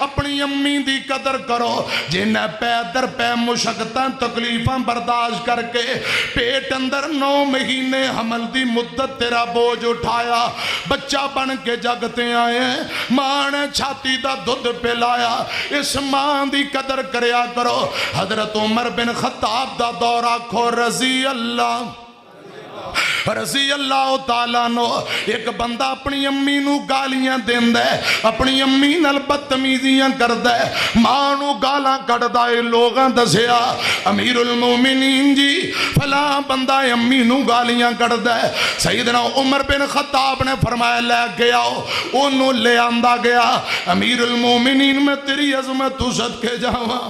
अपनी अम्मी दी कदर करो जिन्हें पै दर पै मुशक्कतां तकलीफां बर्दाश्त करके पेट अंदर 9 महीने हमल दी मुद्दत तेरा बोझ उठाया, बच्चा बन के जगते आए, मां ने छाती दा दुध पिलाया। इस मां दी कदर करया करो। हजरत उमर बिन खत्ताब दा दौर आखो रजी अल्लाह ताला नो। एक बंदा अपनी अम्मी नू गालियां देंदा है, अपनी अम्मी नाल बदतमीजियां करदा है, मां नू गालां कढदा है। लोगां दसिया अमीरुल मोमिनीन जी फलां बंदा अम्मी नू गालियां कढदा है। सैयदना उमर बिन खत्ताब ने फरमाया लेके आओ, ओनू ले आंदा गया। अमीरुल मोमिनीन मैं तेरी अजमत तू सदके जावां।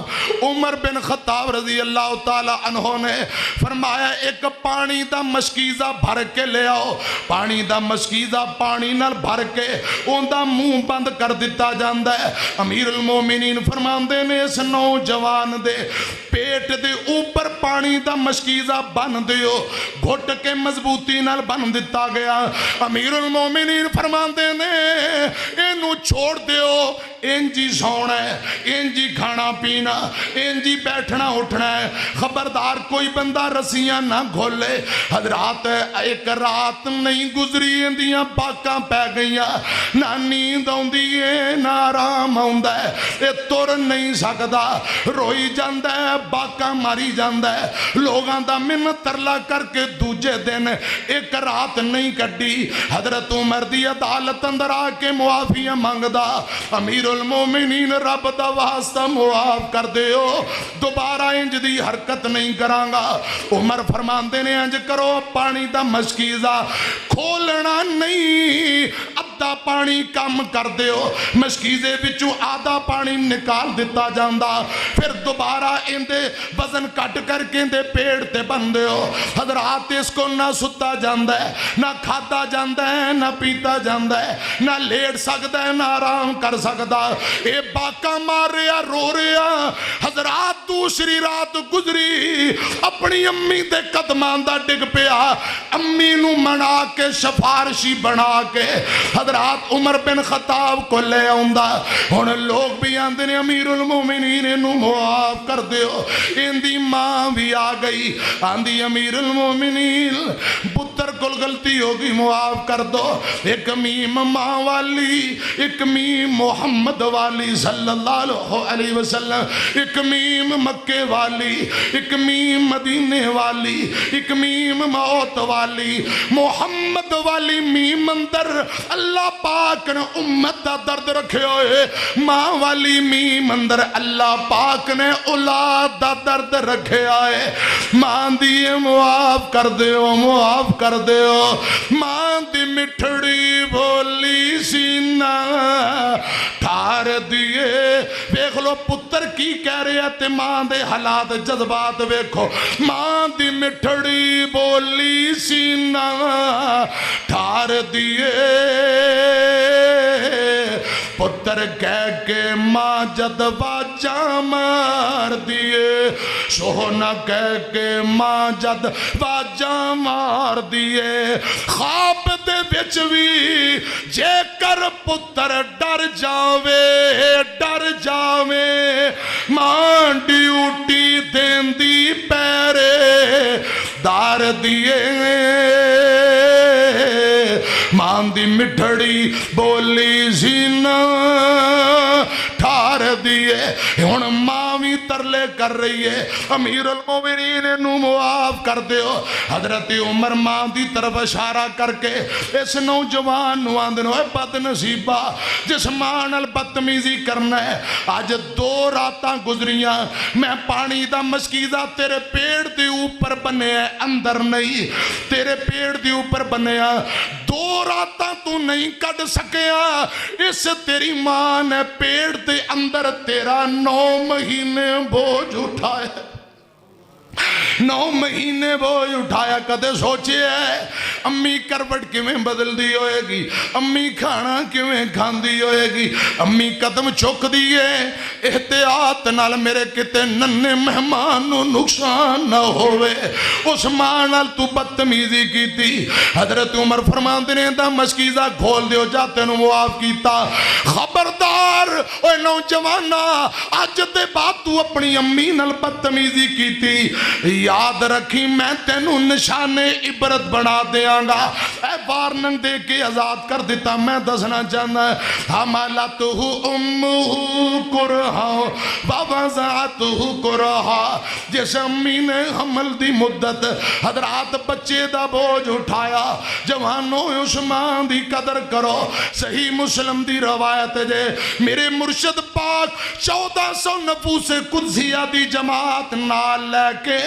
उमर बिन खत्ताब रजी अल्लाह ताला अन्हो ने फरमाया एक पानी दा मशकीजा भर के ले आओ। पानी दा मशकीजा पानी नाल भर के उनका मुंह बंद कर दिता जाता है। अमीरुल मोमिनीन फरमाते ने इस नौजवान दे पेट दे ऊपर पानी दा मशकीजा बन दियो, घुट के मजबूती नाल बन दिता गया। अमीरुल मोमिनीन फरमाते ने इनू छोड़ दियो, इंजी सोना है, इंजी खाना पीना, इंजी बैठना उठना है, खबरदार कोई बंदा रस्सियां ना खोले। हजरात एक रात नहीं गुजरी, इंदियां पाकां पै गईयां, ना नींद आउंदी है ना आराम आउंदा है, ये तुर नहीं सकदा, रोई जांदा है, बाकां मारी जांदा है। लोगां दा मिन्नत तरला करके दूजे दिन एक रात नहीं कड्डी। हजरत उमर दी अदालत अंदर आके मुआफिया मंगदा, अमीरुल मोमिनीन रब दा वास्ता मुआफ कर दियो, दोबारा इंज दी हरकत नहीं करांगा। उमर फरमांदे ने इंज करो, पानी दा मशकीजा खोलना नहीं, अद्धा पानी कम कर दियो, मशकीजे विचों आधा पानी निकाल दिता जांदा, फिर दोबारा इंदे वजन कट करके इंदे पेड़ ते बन दियो। हजरात इसको ना सुता जांदा है, ना खाता जांदा है, ना पीता जांदा है, ना लेट सकदा है, ना आराम कर सकदा। ए बाका मार रहा रो रहा। हजरात दूसरी रात गुजरी, अपनी अम्मी दे कदमां दा डिग पिया, अम्मी नू मना के सिफारशी बना के हजरात उमर बिन खत्ताब को ले आउंदा। हुण लोग भी आंदे ने अमीरुल मोमिनीन इनू मुआफ कर दियो। इंदी मां भी आ गई, आंदी अमीरुल मोमिनीन पुत्र कोल गलती होगी मुआफ कर दो। एक मीम मां वाली, एक मीम मोहम्मद वाली सल्लल्लाहु अलैहि वसल्लम, एक मीम मक्के वाली, एक मीम मदीने वाली, एक मीम मौत वाली। मोहम्मद वाली मीम अंदर अल्लाह पाक ने उम्मत का दर्द रखे हुए, मां वाली मीम अंदर अल्लाह पाक ने औलाद का दर्द रखे है। मां दी मुआफ कर दियो, मुआफ कर दियो। मां दी मिठड़ी बोली सीना ठार दिए। वेख लो पुत्र की कह रहा ते मां दे हालात जज्बात वेखो। मां दी मिठड़ी बोली सीना ठार दिए, पुत्र कह के मां जद बाजा मार दिए, सोहना कह के मां जद बाजा मार दिए। ख्वाब दे विच भी जेकर पुत्र डर जावे, डर जावे, मां ड्यूटी देंदी पैरे दार दिए। मां दी मिठड़ी बोली सीना ठार दिए। हुण मां भी तरले कर रही है, अमीरुल मोमिनीन नू मुआफ कर दियो। हजरत उमर मां दी तरफ इशारा करके इस नौजवान नू आंदे ने, बदनसीबा जिस मां नाल बदतमीजी करना है। अज 2 रातां गुजरियां, मैं पानी दा मशकीजा तेरे पेड़ दे ऊपर बनिया, अंदर नहीं, तेरे पेड़ दे ऊपर बनिया। 2 रातां तू नहीं कट सकिया, इस तेरी मां ने पेड़ दे अंदर तेरा 9 महीने बोझ उठाया। 9 महीने बोझ उठाया। कदे सोचे है अम्मी करवट किवें बदलदी होएगी, अम्मी खाना किवें खांदी होएगी, अम्मी कदम चुकदी है एहतियात नाल मेरे किते नन्हे मेहमान नूं नुकसान ना होवे। उस मां नाल तू बदतमीजी कीती। हजरत उमर फरमांदे ने दा मस्कीजा खोल दियो जा तेनू मुआफ कीता। खबरदार ओए नौजवाना, अज दे बाद तू अपनी अम्मी नाल बदतमीजी कीती, याद रखी मैं तेनू निशाने इबरत बना देंगा। ए वार्निंग दे के आजाद कर दिता। मैं दसना चाहना हमलतहु उम्मुहु कुरहा ववज़अतहु कुरहा। जिस अम्मी ने हमल दी मुद्दत हजरात बच्चे दा बोझ उठाया। जवानों उस मां दी कदर करो। सही मुस्लिम दी रवायत जे मेरे मुर्शद पाक 1400 नफूसे कुदसिया दी जमात नाल लेके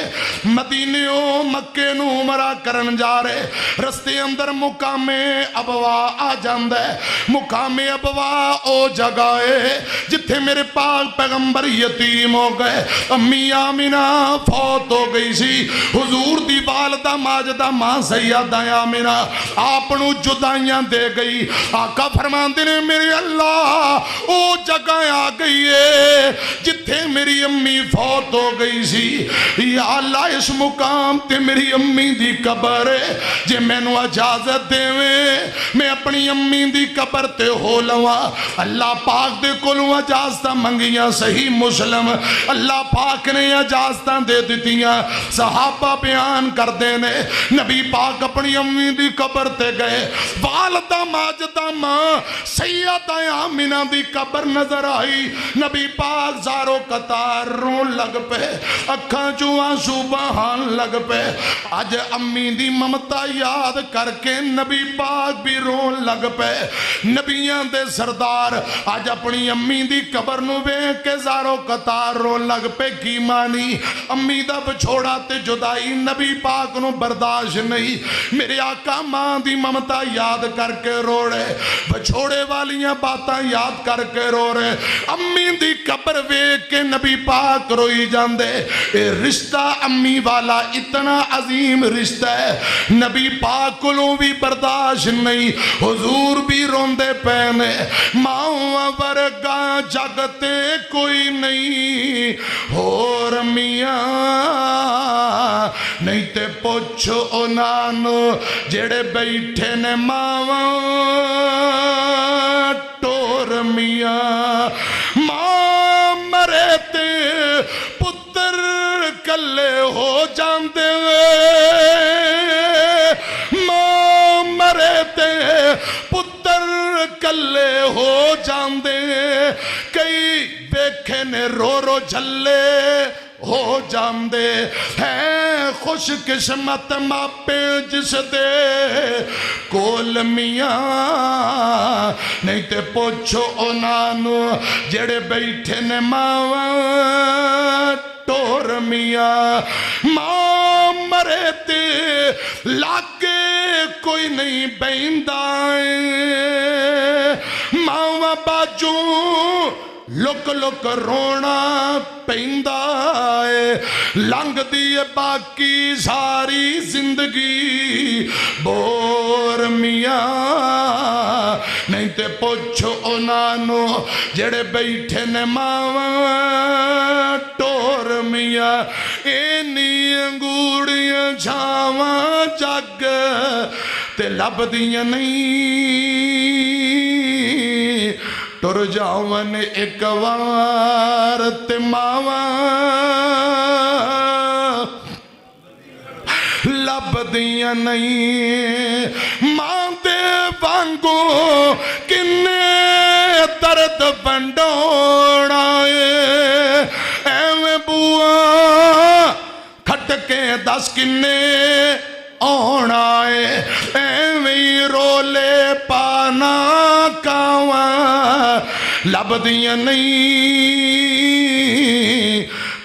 मदीने मक्के नू उमरा करन जा रहे। रस्ते अंदर मुकामे अबवा आ जांदा है। मुकामे अबवा ओ जगह है जिथे मेरे पाक पैगंबर यतीम हो गए। अम्मी आमिना फौत हो गई सी। हुजूर दी वालदा माजदा मां सैयदा आमिना आप नू जुदाइयां दे गई। आका फरमांदे ने मेरे अल्लाह ओ जगह आ गई है जिथे मेरी अम्मी फौत हो गई सी। या अल्लाह इस मुकाम ते मेरी अम्मी दी कबर है, जे मैनू इजाजत देवे मैं अपनी अम्मी दी कबर ते हो लवा। अल्लाह पाक दे कोलों इजाजत मंगियां। सही मुस्लिम अल्लाह पाक ने इजाजत दे दित्तियां। सहाबा बयान करते ने नबी पाक अपनी अम्मी दी कबर ते गए। वालदा माजदा मां सैयदा आमिना दी कबर नजर आई। नबी पाक ज़ारो कतार रोन लग पे, अखां चों आंसू बहान लग पे। अज अम्मी दी ममता याद करके नबी पाक भी रोन लग पे। नबियां दे सरदार अज अपनी अम्मी दी कबर नूं वेख के ज़ारो कतार रोन लग पे। की मानी अम्मी दा विछोड़ा ते जुदाई नबी पाक नूं बर्दाश्त नहीं। मेरे आका मां दी ममता याद करके रो रहे, विछोड़े वालियां बातां याद करके रो रहे। अम्मी दी कबर वेख के नबी पाक रोई जांदे। ए रिश्ता अम्मी वाला इतना अजीम रिश्ता है, नबी पाक कोलों भी बर्दाश्त नहीं। हुजूर भी रोंदे पे ने। मां वर्गा जगते कोई नहीं होर मियां, नहीं ते पुछ उन्हां नूं जेड़े बैठे ने मावां टोर मियां। मां मरे ते पुत्र कल्ले हो जांदे, मां मरे ते पुत्र कल्ले हो जांदे। कई वेखे ने रो रो झल्ले हो जांदे हैं। खुश किस्मत मापे जिस दे कोल मियां, नहीं ते पुछो उन्हां नूं जेड़े बैठे ने मावां टोर मियां। मां मरे ते लागे कोई नहीं बहिंदा, मावां बाजू लुक लुक रोना पैंदा है। लंघदी है बाकी सारी जिंदगी बोर मियां, नहीं ते पुछो उन्हां नूं जेड़े बैठे ने मावां टोर मियां। इन्नी अंगूड़ियां छावां जग ते लभदियां नहीं, टुर जावन एक वार ते मावां लभदियां नहीं। मां दे वांगू किन्ने दर्द वंडोना एवें बुआ खटके दस किन्ने आना है। एवें रोले पाना कावा लभदियां नहीं,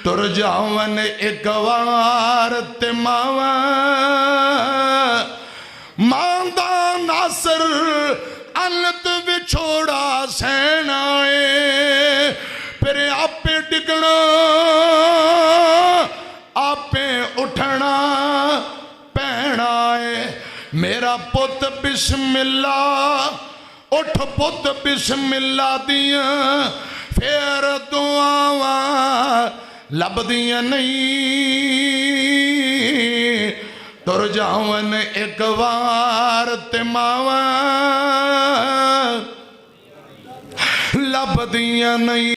तुर जावन एक वार ते मावां। मां दा नासर अलत विछोड़ा सहना है, फिर आपे डिगना आपे मेरा पुत बिस्मिल्ला उठ पुत बिस्मिल्ला दिया फिर दुआवा लभदियां नहीं तुर जावन एक बार ते मावा लभदियां नहीं।